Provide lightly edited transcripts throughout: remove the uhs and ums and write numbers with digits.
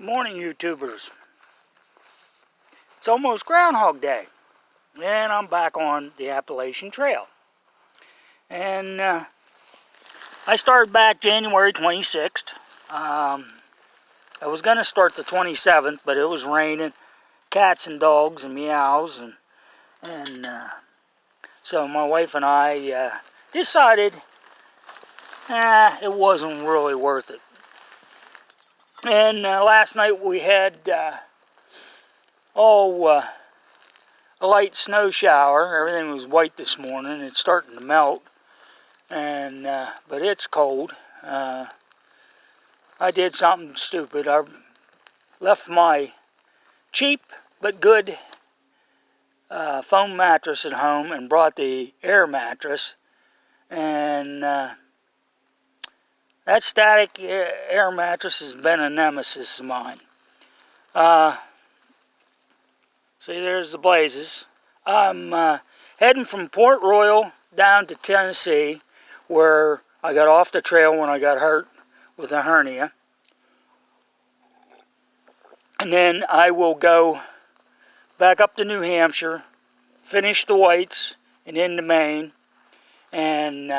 Morning, YouTubers. It's almost Groundhog Day, and I'm back on the Appalachian Trail. And I started back January 26th. I was going to start the 27th, but it was raining, cats and dogs and meows, and so my wife and I decided it wasn't really worth it. And last night we had a light snow shower. Everything was white this morning. It's starting to melt, and but it's cold. I did something stupid. I left my cheap but good foam mattress at home and brought the air mattress, and that static air mattress has been a nemesis of mine. See, there's the blazes. I'm heading from Port Royal down to Tennessee, where I got off the trail when I got hurt with a hernia. And then I will go back up to New Hampshire, finish the Whites, and into Maine, and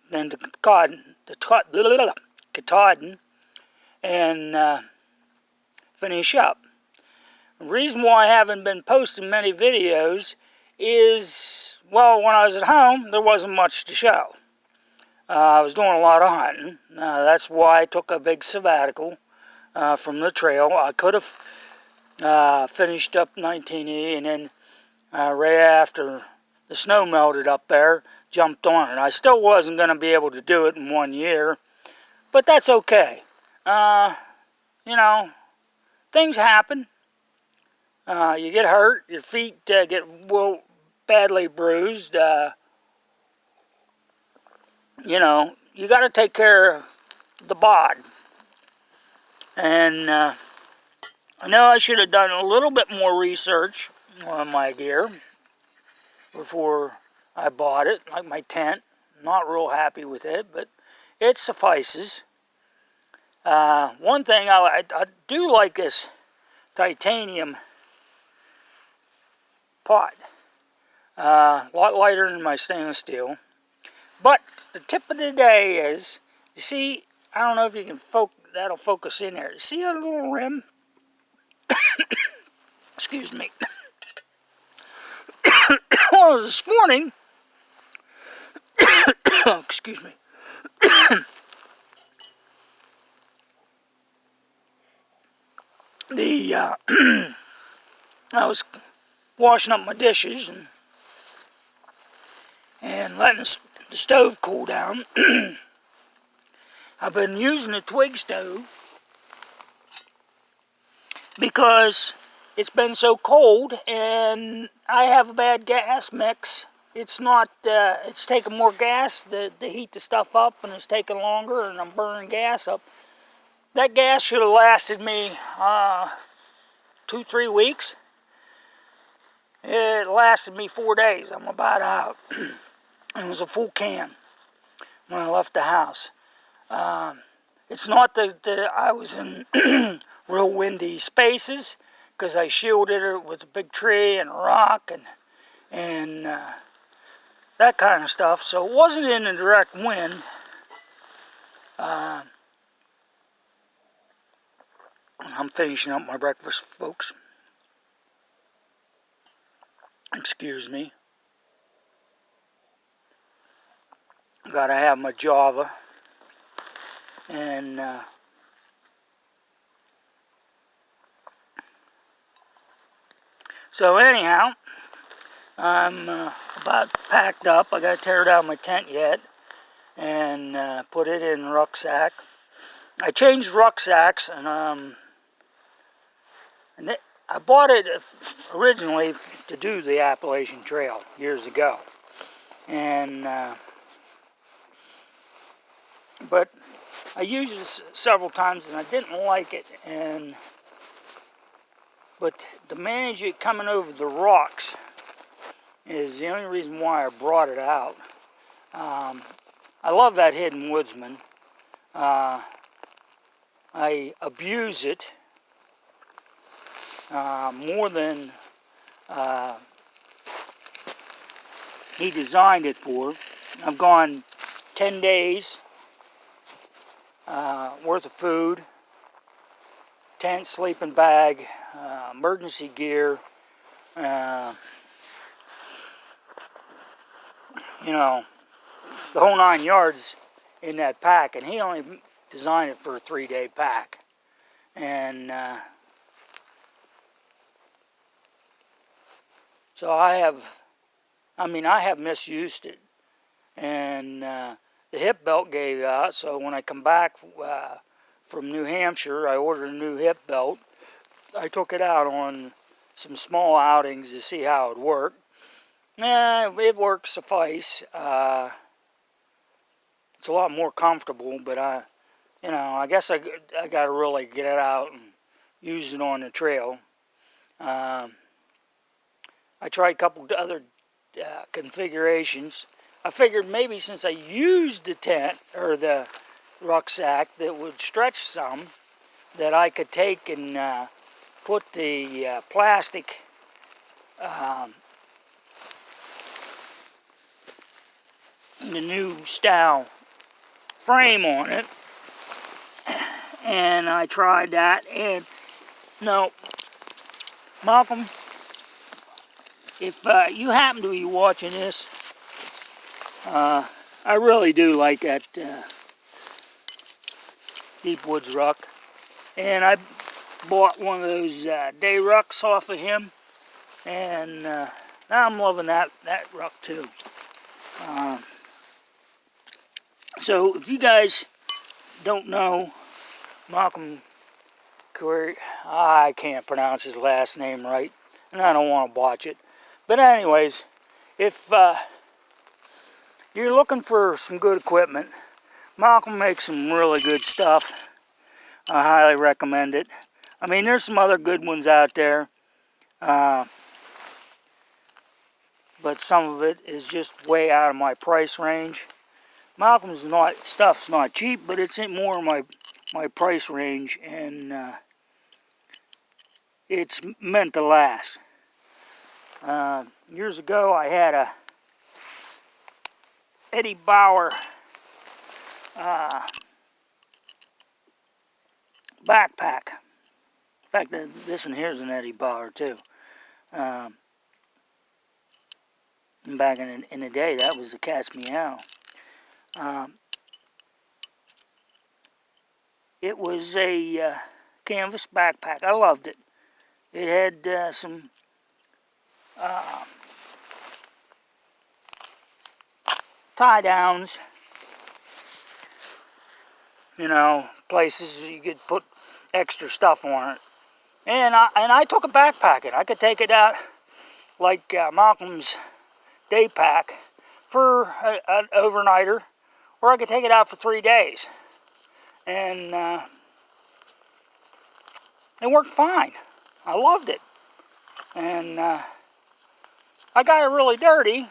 then to Katahdin, and finish up. The reason why I haven't been posting many videos is, well, when I was at home, there wasn't much to show. I was doing a lot of hunting. That's why I took a big sabbatical from the trail. I could have finished up 19E, and then right after the snow melted up there, jumped on it. I still wasn't going to be able to do it in 1 year, but that's okay. You know, things happen. You get hurt, your feet get badly bruised. You know, you got to take care of the bod. And I know I should have done a little bit more research on my gear before I bought it, like my tent. Not real happy with it, but it suffices. One thing, I do like this titanium pot. A lot lighter than my stainless steel. But the tip of the day is, you see, I don't know if you can that'll focus in there. See that little rim? Excuse me. Well, this morning, excuse me. I was washing up my dishes and letting the stove cool down. I've been using a twig stove because it's been so cold, and I have a bad gas mix. It's not, it's taking more gas to heat the stuff up, and it's taking longer, and I'm burning gas up. That gas should have lasted me 2-3 weeks. It lasted me 4 days. I'm about out. It was a full can when I left the house. It's not that I was in real windy spaces, because I shielded it with a big tree and a rock and that kind of stuff. So it wasn't in a direct wind. I'm finishing up my breakfast, folks. Excuse me. Gotta have my Java. And so anyhow, I'm about packed up. I gotta tear down my tent yet and put it in rucksack. I changed rucksacks, and I bought it originally to do the Appalachian Trail years ago, and but I used it several times and I didn't like it, but to manage it coming over the rocks is the only reason why I brought it out. I love that Hidden Woodsman. I abuse it more than he designed it for. I've gone 10 days worth of food, tent, sleeping bag, emergency gear, you know, the whole 9 yards in that pack, and he only designed it for a 3-day pack. And so I have misused it, and the hip belt gave out. So when I come back from New Hampshire, I ordered a new hip belt. I took it out on some small outings to see how it worked. It works suffice. It's a lot more comfortable, but I guess I got to really get it out and use it on the trail. I tried a couple other configurations. I figured maybe since I used the tent or the rucksack that would stretch some, that I could take and put the plastic the new style frame on it, and I tried that, and no, Malcolm, if you happen to be watching this, I really do like that Deep Woods ruck, and I bought one of those day rucks off of him, and I'm loving that ruck too. So if you guys don't know Malcolm Curry, I can't pronounce his last name right, and I don't want to botch it. But anyways, if you're looking for some good equipment, Malcolm makes some really good stuff. I highly recommend it. I mean, there's some other good ones out there, but some of it is just way out of my price range. Malcolm's stuff's not cheap, but it's in more of my price range, and it's meant to last. Years ago, I had a Eddie Bauer backpack. In fact, this one here's an Eddie Bauer too. Back in the day, that was the Cat's Meow. It was a canvas backpack. I loved it. It had some tie downs, places you could put extra stuff on it. And I took a backpacking. I could take it out like Malcolm's day pack for an overnighter, or I could take it out for 3 days. And it worked fine. I loved it. And I got it really dirty,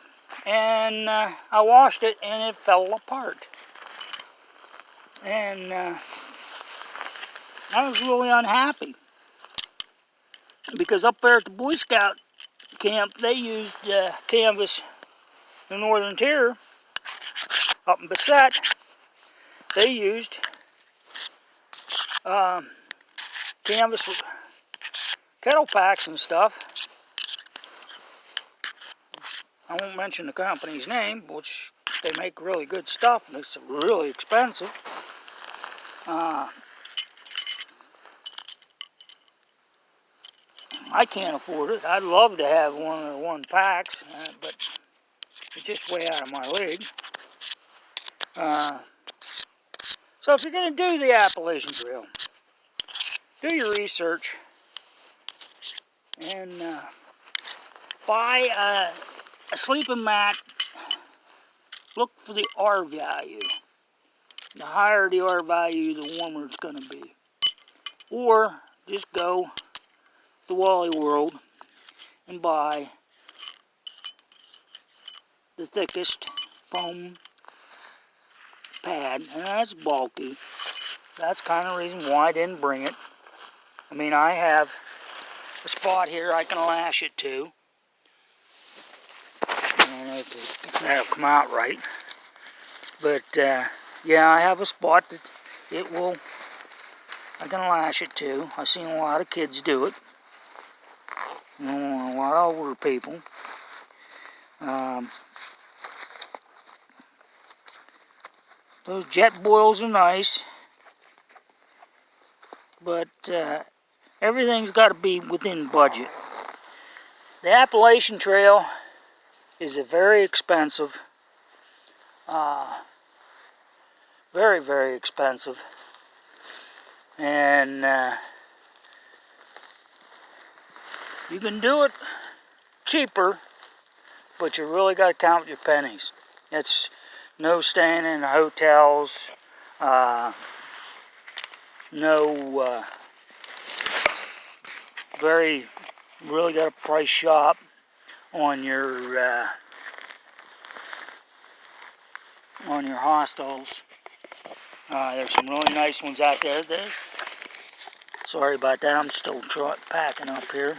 and I washed it, and it fell apart. And I was really unhappy, because up there at the Boy Scout camp, they used canvas. The Northern Tier up in Bassett, they used canvas kettle packs and stuff. I won't mention the company's name, which they make really good stuff, and it's really expensive. I can't afford it. I'd love to have one of the one packs, but it's just way out of my league. So if you're going to do the Appalachian Trail, do your research and buy a sleeping mat. Look for the R value. The higher the R value, the warmer it's going to be. Or just go to Wally World and buy the thickest foam pad, and that's bulky. That's kind of the reason why I didn't bring it. I mean, I have a spot here I can lash it to. I don't know if that'll come out right. But, yeah, I have a spot that I can lash it to. I've seen a lot of kids do it. A lot of older people. Those jet boils are nice. But everything's got to be within budget. The Appalachian Trail is a very expensive, very, very expensive. And you can do it cheaper, but you really got to count your pennies. It's no staying in hotels, no really got to price shop on your hostels. There's some really nice ones out there. Sorry about that, I'm still packing up here.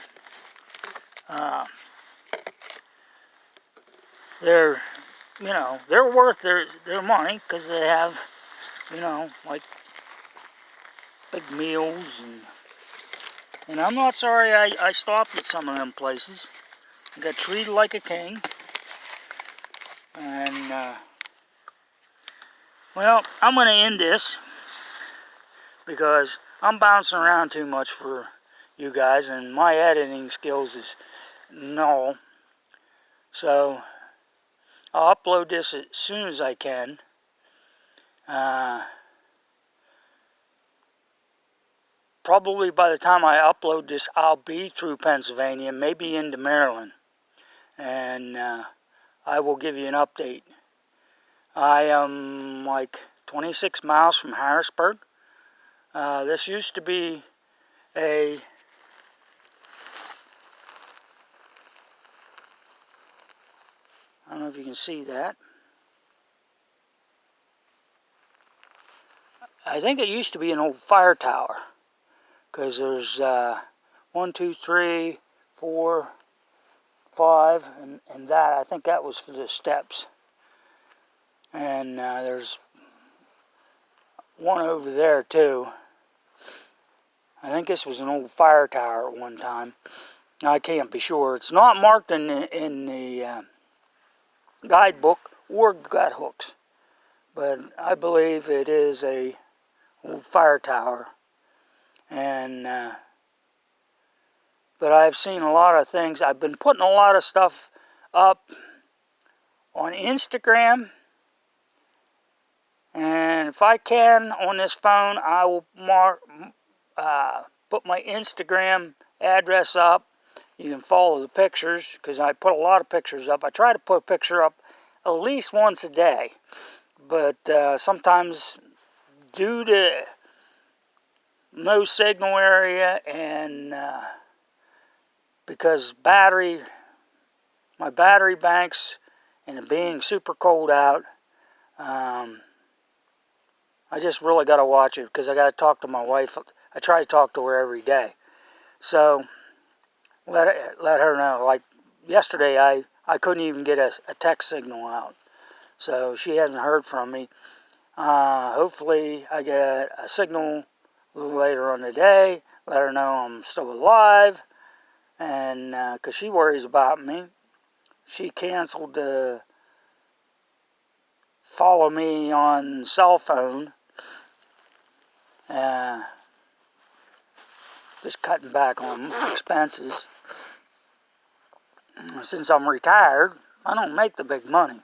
They're worth their money because they have, like big meals, and I'm not sorry I stopped at some of them places. I got treated like a king. And well, I'm going to end this because I'm bouncing around too much for you guys, and my editing skills is null. So I'll upload this as soon as I can. Probably by the time I upload this, I'll be through Pennsylvania, maybe into Maryland. And I will give you an update. I am like 26 miles from Harrisburg. This used to be I don't know if you can see that. I think it used to be an old fire tower, because there's 1, 2, 3, 4, 5, and that, I think that was for the steps. And there's one over there too. I think this was an old fire tower at one time. I can't be sure. It's not marked in the guidebook or gut hooks, but I believe it is a old fire tower. And but I've seen a lot of things. I've been putting a lot of stuff up on Instagram, and if I can on this phone, I will put my Instagram address up. You can follow the pictures, because I put a lot of pictures up. I try to put a picture up at least once a day, but sometimes due to no signal area and because my battery banks, and it being super cold out, I just really got to watch it, because I got to talk to my wife. I try to talk to her every day. So let her know. Like yesterday, I couldn't even get a text signal out. So she hasn't heard from me. Hopefully I get a signal a little later on today. Let her know I'm still alive. And because she worries about me. She canceled the follow me on cell phone. Just cutting back on expenses. Since I'm retired, I don't make the big money.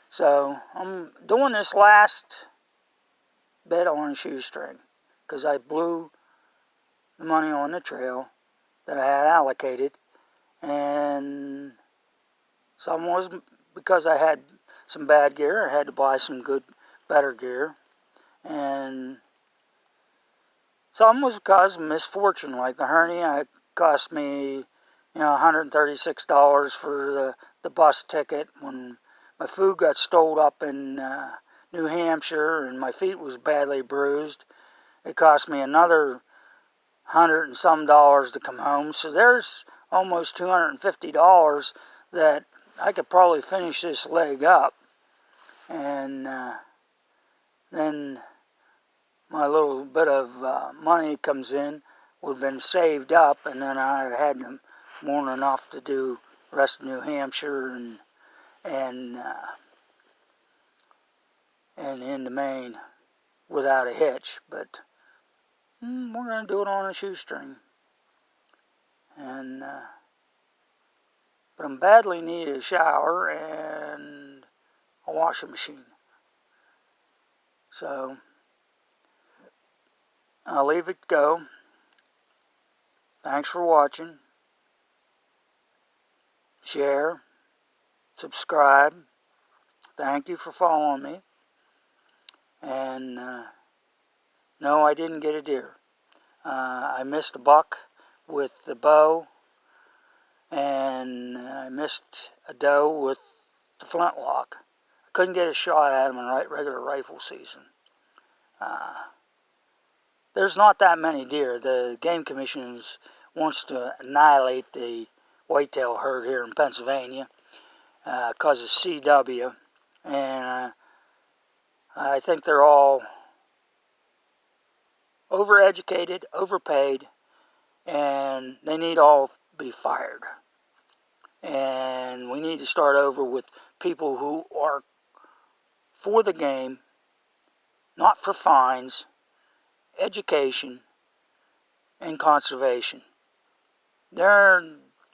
So I'm doing this last bit on a shoestring, because I blew the money on the trail that I had allocated, and some was because I had some bad gear. I had to buy some better gear, and some was because of misfortune, like the hernia. It cost me, $136 for the bus ticket when my food got stowed up in New Hampshire and my feet was badly bruised. It cost me another $100 and some to come home. So there's almost $250 that I could probably finish this leg up. And then my little bit of money comes in would have been saved up, and then I had more than enough to do the rest of New Hampshire and into Maine without a hitch. But we're going to do it on a shoestring. And but I'm badly needed a shower and a washing machine. So I'll leave it go. Thanks for watching. Share. Subscribe. Thank you for following me. And no, I didn't get a deer. I missed a buck with the bow, and I missed a doe with the flintlock. I couldn't get a shot at him in regular rifle season. There's not that many deer. The Game Commission wants to annihilate the whitetail herd here in Pennsylvania because of CW, and I think they're all overeducated, overpaid, and they need all be fired. And we need to start over with people who are for the game, not for fines, education, and conservation. They're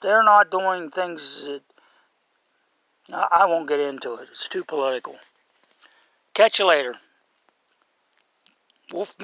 not doing things that I won't get into it. It's too political. Catch you later. Wolf.